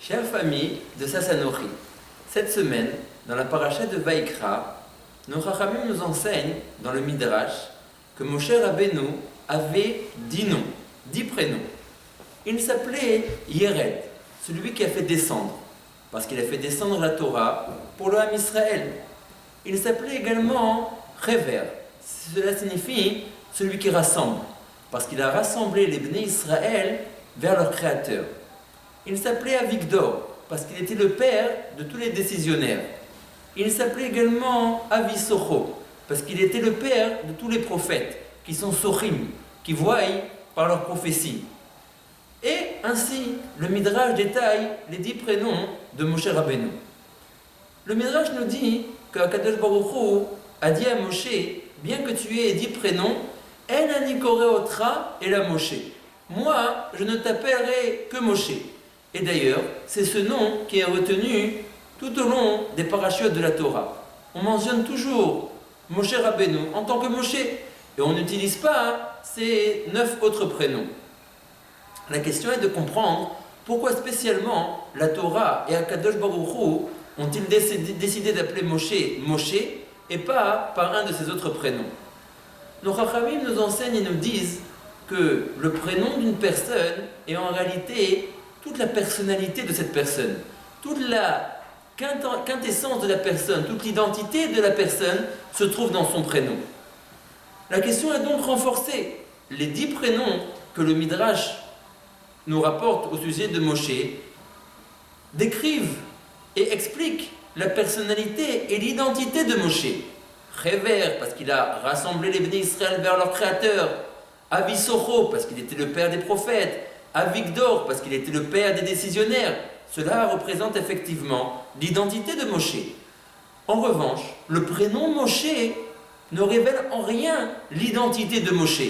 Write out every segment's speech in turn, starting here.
Chère famille de Sassanori, cette semaine, dans la paracha de Vaïkra, nos Chachamim nous enseignent, dans le Midrash, que Moshe Rabbeinu avait 10 noms, 10 prénoms. Il s'appelait Yered, celui qui a fait descendre, parce qu'il a fait descendre la Torah pour le Ham Israël. Il s'appelait également Rever, cela signifie celui qui rassemble, parce qu'il a rassemblé les Bnei Israël vers leur Créateur. Il s'appelait Avigdor, parce qu'il était le père de tous les décisionnaires. Il s'appelait également Avisocho, parce qu'il était le père de tous les prophètes, qui sont Sochim, qui voient par leur prophétie. Et ainsi, le Midrash détaille les 10 prénoms de Moshe Rabbeinu. Le Midrash nous dit qu'Akadosh Baruch Hu a dit à Moshe, bien que tu aies 10 prénoms, En ani koreotra et la Moshe. Moi, je ne t'appellerai que Moshe. Et d'ailleurs, c'est ce nom qui est retenu tout au long des parachutes de la Torah. On mentionne toujours Moshe Rabbeinu en tant que Moshe, et on n'utilise pas ces 9 autres prénoms. La question est de comprendre pourquoi spécialement la Torah et Akadosh Baruch Hu ont-ils décidé d'appeler Moshe Moshe et pas par un de ses autres prénoms. Nos Chachamim nous enseignent et nous disent que le prénom d'une personne est en réalité toute la personnalité de cette personne, toute la quintessence de la personne, toute l'identité de la personne se trouve dans son prénom. La question est donc renforcée. Les 10 prénoms que le Midrash nous rapporte au sujet de Moshe décrivent et expliquent la personnalité et l'identité de Moshe. Rever, parce qu'il a rassemblé les Bnei Israël vers leur créateur. Avisocho, parce qu'il était le père des prophètes. Avigdor, parce qu'il était le père des décisionnaires. Cela représente effectivement l'identité de Moshe. En revanche, le prénom Moshe ne révèle en rien l'identité de Moshe.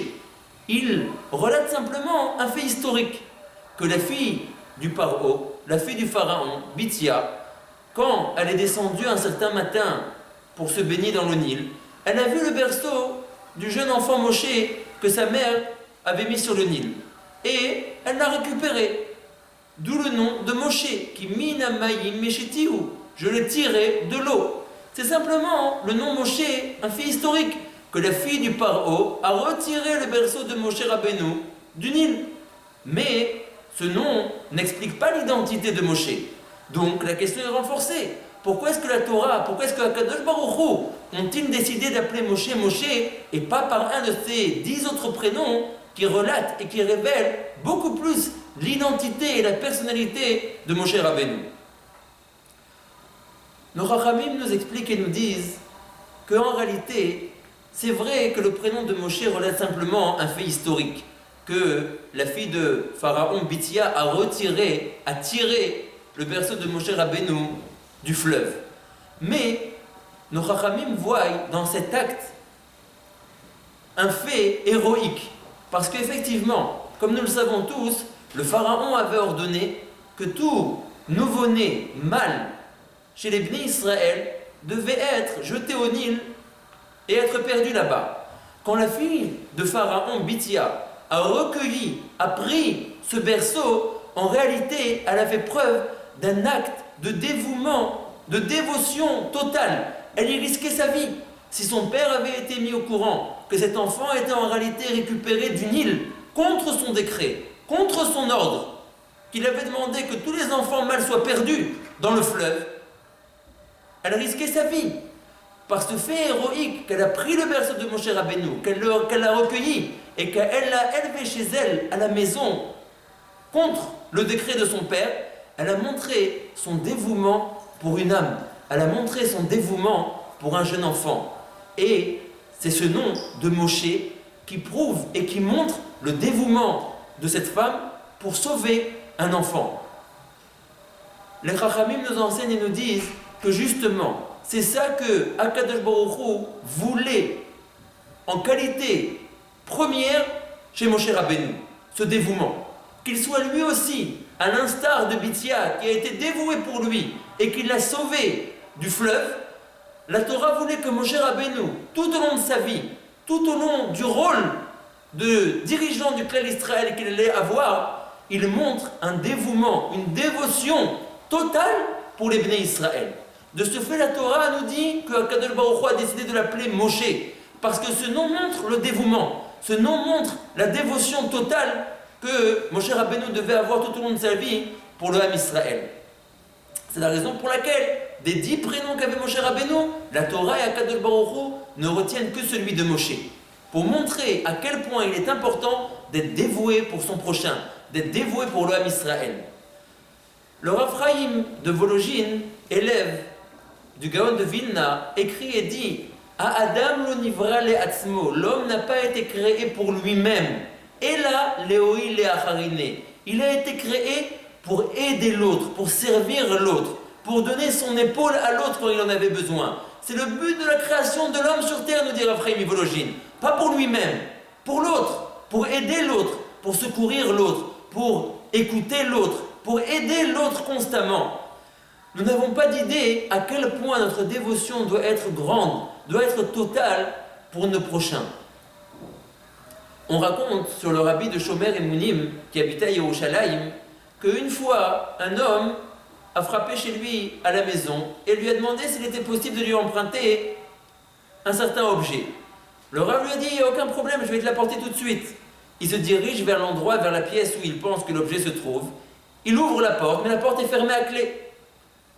Il relate simplement un fait historique, que la fille du Paro, la fille du pharaon, Bithia, quand elle est descendue un certain matin pour se baigner dans le Nil, elle a vu le berceau du jeune enfant Moshe que sa mère avait mis sur le Nil. Et elle l'a récupéré. D'où le nom de Moshe, qui mina mayim meshitihu. Je l'ai tiré de l'eau. C'est simplement le nom Moshe, un fait historique, que la fille du Paro a retiré le berceau de Moshe Rabbeinu du Nil. Mais ce nom n'explique pas l'identité de Moshe. Donc la question est renforcée. Pourquoi est-ce que la Torah, pourquoi est-ce que Akadosh Baruch Hu ont-ils décidé d'appeler Moshe Moshe et pas par un de ces 10 autres prénoms qui relatent et qui révèlent beaucoup plus l'identité et la personnalité de Moshe Rabbeinu? Nos Chachamim nous expliquent et nous disent qu'en réalité, c'est vrai que le prénom de Moshe relate simplement un fait historique, que la fille de Pharaon Bithia a tiré le berceau de Moshe Rabbeinu du fleuve. Mais nos Chachamim voient dans cet acte un fait héroïque, parce qu'effectivement, comme nous le savons tous, le Pharaon avait ordonné que tout nouveau-né mâle chez les Bnei Israël devait être jeté au Nil et être perdu là-bas. Quand la fille de Pharaon, Bithia, a pris ce berceau, en réalité, elle a fait preuve d'un acte de dévouement, de dévotion totale. Elle y risquait sa vie. Si son père avait été mis au courant que cet enfant était en réalité récupéré du Nil contre son décret, contre son ordre, qu'il avait demandé que tous les enfants mâles soient perdus dans le fleuve, elle risquait sa vie. Par ce fait héroïque qu'elle a pris le berceau de Moshe Rabbeinu, qu'elle l'a recueilli et qu'elle l'a élevé chez elle à la maison contre le décret de son père, elle a montré son dévouement pour une âme. Elle a montré son dévouement pour un jeune enfant. Et c'est ce nom de Moshe qui prouve et qui montre le dévouement de cette femme pour sauver un enfant. Les Chachamim nous enseignent et nous disent que justement, c'est ça que Akadosh Baruch Hu voulait en qualité première chez Moshe Rabbeinu, ce dévouement. Qu'il soit lui aussi, à l'instar de Bithia, qui a été dévoué pour lui et qui l'a sauvé du fleuve, la Torah voulait que Moshe Rabbeinu, tout au long de sa vie, tout au long du rôle de dirigeant du clan d'Israël qu'il allait avoir, il montre un dévouement, une dévotion totale pour les Bnei Israël. De ce fait, la Torah nous dit que Akadosh Baruch Hu a décidé de l'appeler Moshe, parce que ce nom montre le dévouement, ce nom montre la dévotion totale que Moshe Rabbeinu devait avoir tout au long de sa vie pour le Ham Israël. C'est la raison pour laquelle, des 10 prénoms qu'avait Moshe Rabbeinu, la Torah et Akadosh Baruch Hu ne retiennent que celui de Moshe, pour montrer à quel point il est important d'être dévoué pour son prochain, d'être dévoué pour le Ham Israël. Le Rav Chaim de Volojine, élève du Gaon de Vilna, écrit et dit « A Adam lo nivra le atzmo » l'homme n'a pas été créé pour lui-même. « Ela leoi leacharine » il a été créé pour aider l'autre, pour servir l'autre, pour donner son épaule à l'autre quand il en avait besoin. C'est le but de la création de l'homme sur terre, nous dit Rav Chaim Volojine. Pas pour lui-même, pour l'autre, pour aider l'autre, pour secourir l'autre, pour écouter l'autre, pour aider l'autre constamment. Nous n'avons pas d'idée à quel point notre dévotion doit être grande, doit être totale pour nos prochains. On raconte sur le rabbi de Shomer et Mounim, qui habitait à Yerushalayim, qu'une fois, un homme a frappé chez lui à la maison et lui a demandé s'il était possible de lui emprunter un certain objet. Le rabbin lui a dit « Il n'y a aucun problème, je vais te l'apporter tout de suite ». Il se dirige vers l'endroit, vers la pièce où il pense que l'objet se trouve. Il ouvre la porte, mais la porte est fermée à clé.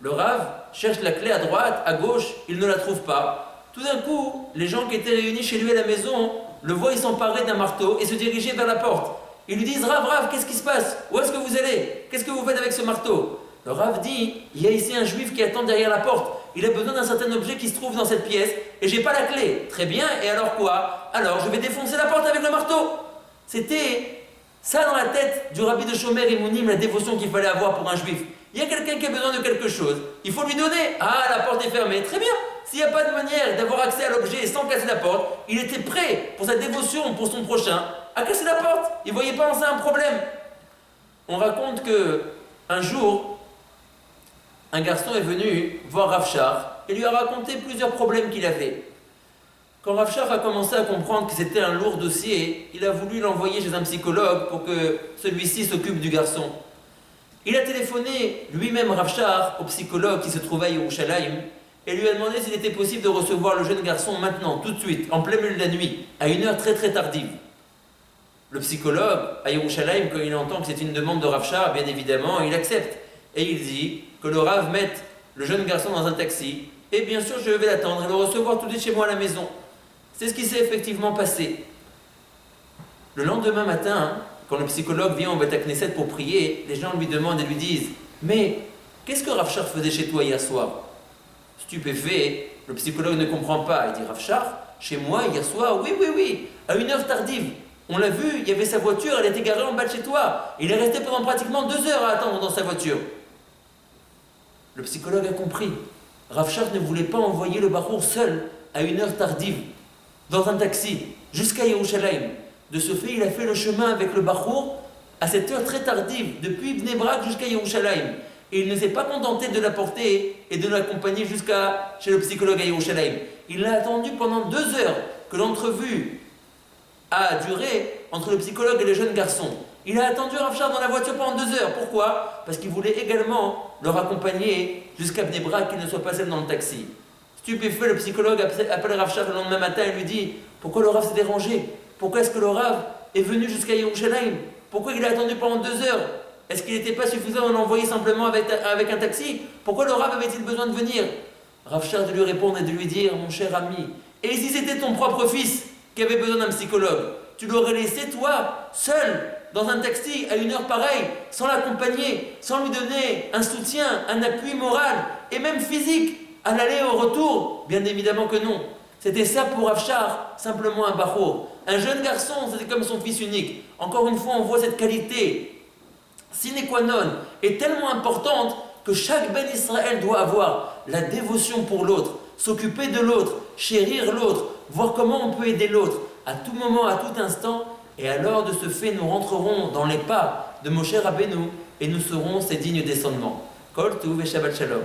Le Rav cherche la clé à droite, à gauche, il ne la trouve pas. Tout d'un coup, les gens qui étaient réunis chez lui à la maison le voient s'emparer d'un marteau et se diriger vers la porte. Ils lui disent « Rav, qu'est-ce qui se passe? Où est-ce que vous allez? Qu'est-ce que vous faites avec ce marteau ?» Le Rav dit « Il y a ici un juif qui attend derrière la porte. Il a besoin d'un certain objet qui se trouve dans cette pièce et j'ai pas la clé. » Très bien, et alors quoi? Alors je vais défoncer la porte avec le marteau. C'était ça dans la tête du rabbi de Shomer et Mounim, la dévotion qu'il fallait avoir pour un juif. Il y a quelqu'un qui a besoin de quelque chose, il faut lui donner. Ah, la porte est fermée, très bien. S'il n'y a pas de manière d'avoir accès à l'objet sans casser la porte, il était prêt pour sa dévotion, pour son prochain, à casser la porte. Il ne voyait pas en ça un problème. On raconte que un jour, un garçon est venu voir Rav Shach et lui a raconté plusieurs problèmes qu'il avait. Quand Rav Shach a commencé à comprendre que c'était un lourd dossier, il a voulu l'envoyer chez un psychologue pour que celui-ci s'occupe du garçon. Il a téléphoné lui-même Rav Shach au psychologue qui se trouvait à Yerushalayim et lui a demandé s'il était possible de recevoir le jeune garçon maintenant, tout de suite, en plein milieu de la nuit, à une heure très très tardive. Le psychologue à Yerushalayim, quand il entend que c'est une demande de Rav Shach, bien évidemment, il accepte. Et il dit que le Rav mette le jeune garçon dans un taxi et bien sûr je vais l'attendre et le recevoir tout de suite chez moi à la maison. C'est ce qui s'est effectivement passé. Le lendemain matin, quand le psychologue vient au Beth Knesset pour prier, les gens lui demandent et lui disent « Mais qu'est-ce que Rav Shach faisait chez toi hier soir ?» Stupéfait, le psychologue ne comprend pas. Il dit « Rav Shach, chez moi hier soir, oui, à une heure tardive. On l'a vu, il y avait sa voiture, elle était garée en bas de chez toi. Il est resté pendant pratiquement 2 heures à attendre dans sa voiture. » Le psychologue a compris. Rav Shach ne voulait pas envoyer le bachour seul à une heure tardive, dans un taxi, jusqu'à Yerushalayim. De ce fait, il a fait le chemin avec le bachour à cette heure très tardive, depuis Bnei Brak jusqu'à Yerushalayim. Et il ne s'est pas contenté de l'apporter et de l'accompagner jusqu'à chez le psychologue à Yerushalayim. Il l'a attendu pendant 2 heures que l'entrevue a duré entre le psychologue et le jeune garçon. Il a attendu Rav Shach dans la voiture pendant 2 heures. Pourquoi? Parce qu'il voulait également leur accompagner jusqu'à Bnei Brak, qu'il ne soit pas seul dans le taxi. Stupéfait, le psychologue appelle Rav Shach le lendemain matin et lui dit « Pourquoi le Rav s'est dérangé? Pourquoi est-ce que le Rav est venu jusqu'à Yerushalayim? Pourquoi il a attendu pendant 2 heures? Est-ce qu'il n'était pas suffisant de l'envoyer simplement avec un taxi? Pourquoi le Rav avait-il besoin de venir ?» Rav Shach de lui répondre et de lui dire « Mon cher ami, et si c'était ton propre fils qui avait besoin d'un psychologue, tu l'aurais laissé toi, seul, dans un taxi à une heure pareille, sans l'accompagner, sans lui donner un soutien, un appui moral et même physique à l'aller et au retour? Bien évidemment que non. C'était ça pour Rav Shach, simplement un bachour. Un jeune garçon, c'était comme son fils unique. Encore une fois, on voit cette qualité sine qua non est tellement importante que chaque Ben Israël doit avoir la dévotion pour l'autre, s'occuper de l'autre, chérir l'autre, voir comment on peut aider l'autre à tout moment, à tout instant. Et alors, de ce fait, nous rentrerons dans les pas de Moshe Rabbeinu et nous serons ses dignes descendants. Kol Tuv et Shabbat Shalom.